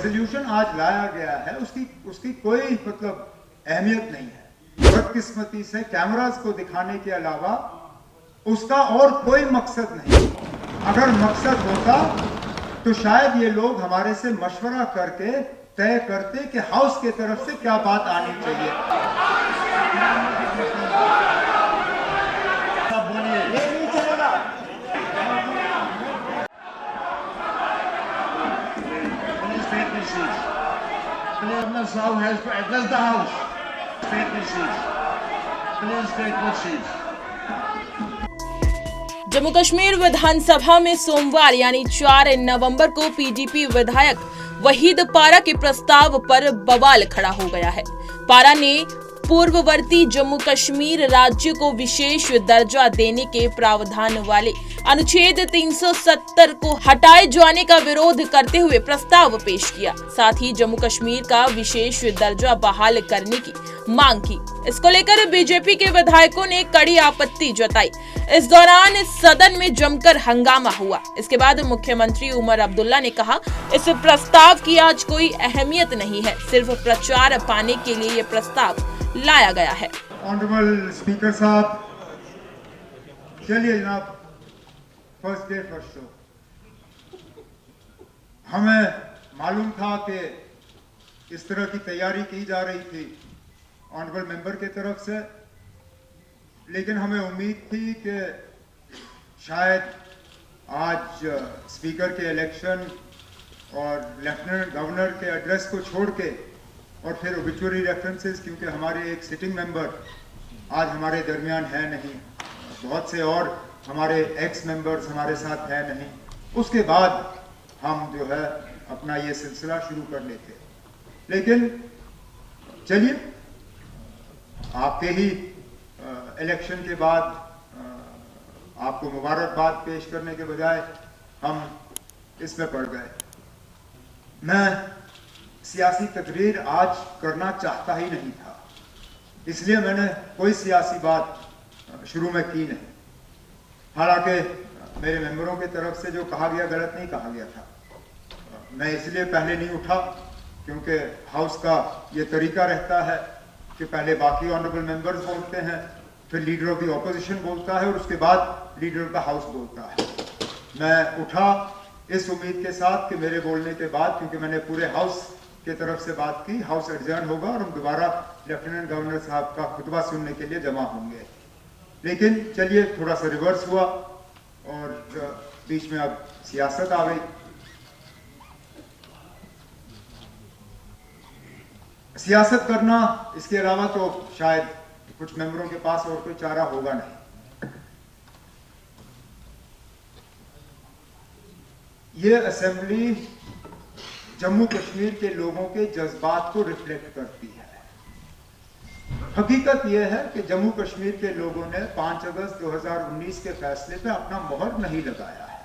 Resolution आज लाया गया है उसकी कोई मतलब अहमियत नहीं है। बदकिस्मती से कैमरास को दिखाने के अलावा उसका और कोई मकसद नहीं। अगर मकसद होता तो शायद ये लोग हमारे से मशवरा करके तय करते कि हाउस की तरफ से क्या बात आनी चाहिए। Please has to address the house. Take your seats. Please take your seats. Jammu Kashmir विधानसभा में सोमवार यानी 4 नवंबर को पीडीपी विधायक वहीद पारा के प्रस्ताव पर बवाल खड़ा हो गया है। पारा ने पूर्ववर्ती जम्मू कश्मीर राज्य को विशेष दर्जा देने के प्रावधान वाले अनुच्छेद 370 को हटाए जाने का विरोध करते हुए प्रस्ताव पेश किया। साथ ही जम्मू कश्मीर का विशेष दर्जा बहाल करने की मांग की। इसको लेकर बीजेपी के विधायकों ने कड़ी आपत्ति जताई। इस दौरान सदन में जमकर हंगामा हुआ। इसके बाद मुख्यमंत्री उमर अब्दुल्ला ने कहा, इस प्रस्ताव की आज कोई अहमियत नहीं है, सिर्फ प्रचार पाने के लिए ये प्रस्ताव लाया गया है। ऑनरेबल स्पीकर साहब, चलिए जनाब, फर्स्ट डे फर्स्ट शो। हमें मालूम था कि इस तरह की तैयारी की जा रही थी ऑनरेबल मेंबर के तरफ से, लेकिन हमें उम्मीद थी कि शायद आज स्पीकर के इलेक्शन और लेफ्टिनेंट गवर्नर के एड्रेस को छोड़ के और फिर ओबिचुअरी रेफरेंसेस, क्योंकि हमारे एक सिटिंग मेंबर आज हमारे दरमियान है नहीं, बहुत से और हमारे एक्स मेंबर्स हमारे साथ है नहीं, उसके बाद हम जो है अपना ये सिलसिला शुरू कर लेते। लेकिन चलिए, आपके ही इलेक्शन के बाद आपको मुबारकबाद पेश करने के बजाय हम इसमें पड़ गए। मैं सियासी तकरीर आज करना चाहता ही नहीं था, इसलिए मैंने कोई सियासी बात शुरू में की नहीं। हालांकि मेरे मेंबरों की तरफ से जो कहा गया गलत नहीं कहा गया था। मैं इसलिए पहले नहीं उठा क्योंकि हाउस का ये तरीका रहता है कि पहले बाकी ऑनरेबल मेंबर्स बोलते हैं, फिर लीडर ऑफ द ऑपोजिशन बोलता है और उसके बाद लीडर ऑफ द हाउस बोलता है। मैं उठा इस उम्मीद के साथ कि मेरे बोलने के बाद, क्योंकि मैंने पूरे हाउस की तरफ से बात की, हाउस एडजर्न होगा और हम दोबारा लेफ्टिनेंट गवर्नर साहब का खुतबा सुनने के लिए जमा होंगे। लेकिन चलिए, थोड़ा सा रिवर्स हुआ और बीच में अब सियासत आ गई। सियासत करना, इसके अलावा तो शायद कुछ मेंबरों के पास और कोई चारा होगा नहीं। ये असेंबली जम्मू कश्मीर के लोगों के जज्बात को रिफ्लेक्ट करती है। हकीकत यह है कि जम्मू कश्मीर के लोगों ने 5 अगस्त 2019 के फैसले पे अपना मोहर नहीं लगाया है।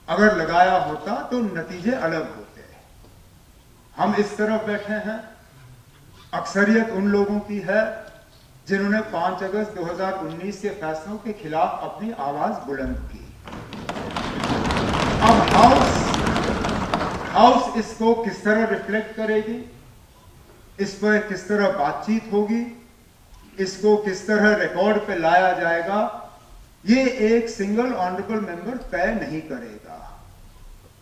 अगर लगाया होता तो नतीजे अलग होते। हम इस तरफ बैठे हैं, अक्सरियत उन लोगों की है जिन्होंने 5 अगस्त 2019 के फैसलों के खिलाफ अपनी आवाज बुलंद की। अब हाउस इसको किस तरह रिफ्लेक्ट करेगी, इस पर किस तरह बातचीत होगी, इसको किस तरह रिकॉर्ड पे लाया जाएगा, ये एक सिंगल ऑनरेबल मेंबर तय नहीं करेगा।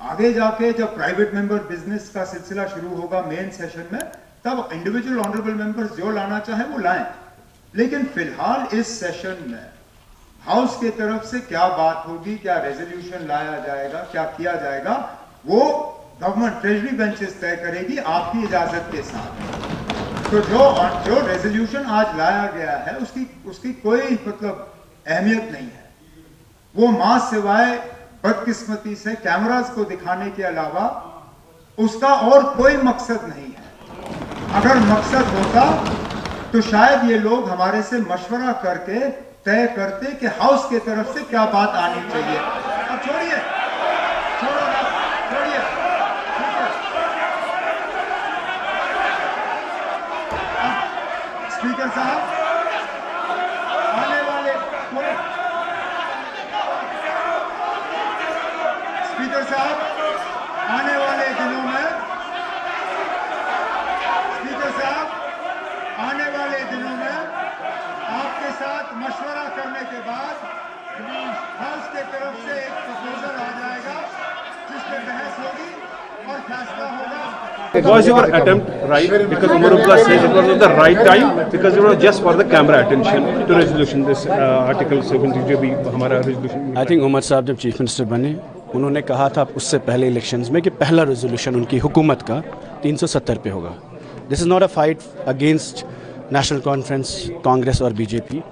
आगे जाके जब प्राइवेट मेंबर बिजनेस का सिलसिला शुरू होगा मेन सेशन में, तब इंडिविजुअल ऑनरेबल मेंबर्स जो लाना चाहे वो लाएं। लेकिन फिलहाल इस सेशन में हाउस की तरफ से क्या बात होगी, क्या रेजोल्यूशन लाया जाएगा, क्या किया जाएगा, वो गवर्नमेंट ट्रेजरी बेंचेस तय करेगी आपकी इजाजत के साथ। तो जो रेजोल्यूशन आज लाया गया है उसकी कोई मतलब अहमियत नहीं है। वो मां सिवाय बदकिस्मती से कैमरास को दिखाने के अलावा उसका और कोई मकसद नहीं है। अगर मकसद होता तो शायद ये लोग हमारे से मशवरा करके तय करते कि हाउस की तरफ से क्या बात आनी चाहिए। अब छोड़िए, छोड़िए। स्पीकर साहब, आने वाले स्पीकर साहब, आने वाले दिनों में तरफ से एक प्रपोजल आ जाएगा जिस पे बहस होगी और फैसला होगा। Was your attempt right? Because Umar Abdullah says it was at the right time because it was just for the camera attention to resolution. This article 70 जो भी हमारा resolution. I think उमर साहब जब चीफ मिनिस्टर बने उन्होंने कहा था उससे पहले इलेक्शंस में कि पहला रेजोल्यूशन उनकी हुकूमत का 370 पे होगा. This is not a fight against national conference, Congress और बीजेपी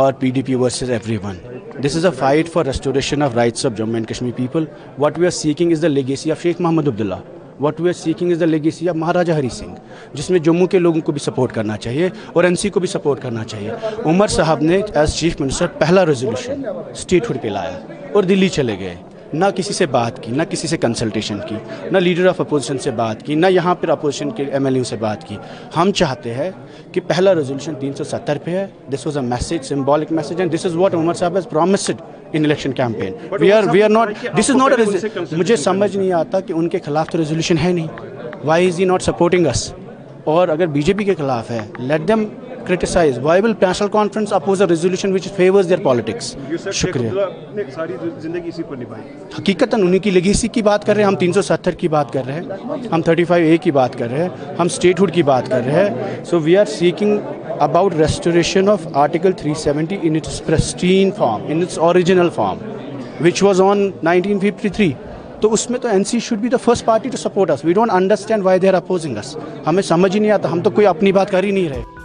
और PDP versus everyone. This is a fight for restoration of rights of Jammu and Kashmir people. What we are seeking is the legacy of Sheikh Mohammed Abdullah. What we are seeking is the legacy of महाराजा हरी सिंह, जिसमें जम्मू के लोगों को भी support करना चाहिए और NC को भी सपोर्ट करना चाहिए. उमर साहब ने एज चीफ मिनिस्टर पहला रेजोल्यूशन स्टेटहुड पे लाया और दिल्ली चले गए. ना किसी से बात की, ना किसी से कंसल्टेशन की, ना लीडर ऑफ अपोजिशन से बात की, ना यहाँ पर अपोजिशन के एमएलए से बात की. हम चाहते हैं कि पहला रेजोल्यूशन 370 पे है. This was a message, symbolic message, and this is what Omar sahab has promised in election campaign. We are not, this is not a, मुझे समझ नहीं आता कि उनके खिलाफ तो रेजोल्यूशन है नहीं. Why is he not supporting us? और अगर बीजेपी के खिलाफ है, let them criticize. Why will National Conference oppose a resolution which favors their politics? शुक्रिया. सारी जिंदगी इसी पर निभाई. हकीकतन उन्हीं की लेगेसी की बात कर रहे हैं. हम 370 की बात कर रहे हैं, हम 35A की बात कर रहे हैं, हम स्टेटहुड की बात कर रहे हैं. So we are seeking about restoration of Article 370 in its pristine form, in its original form, which was on 1953. तो उसमें तो NC should be the first party to support us. We don't understand why they are opposing us. हमें समझ ही नहीं आता. हम तो कोई अपनी बात कर ही नहीं रहे.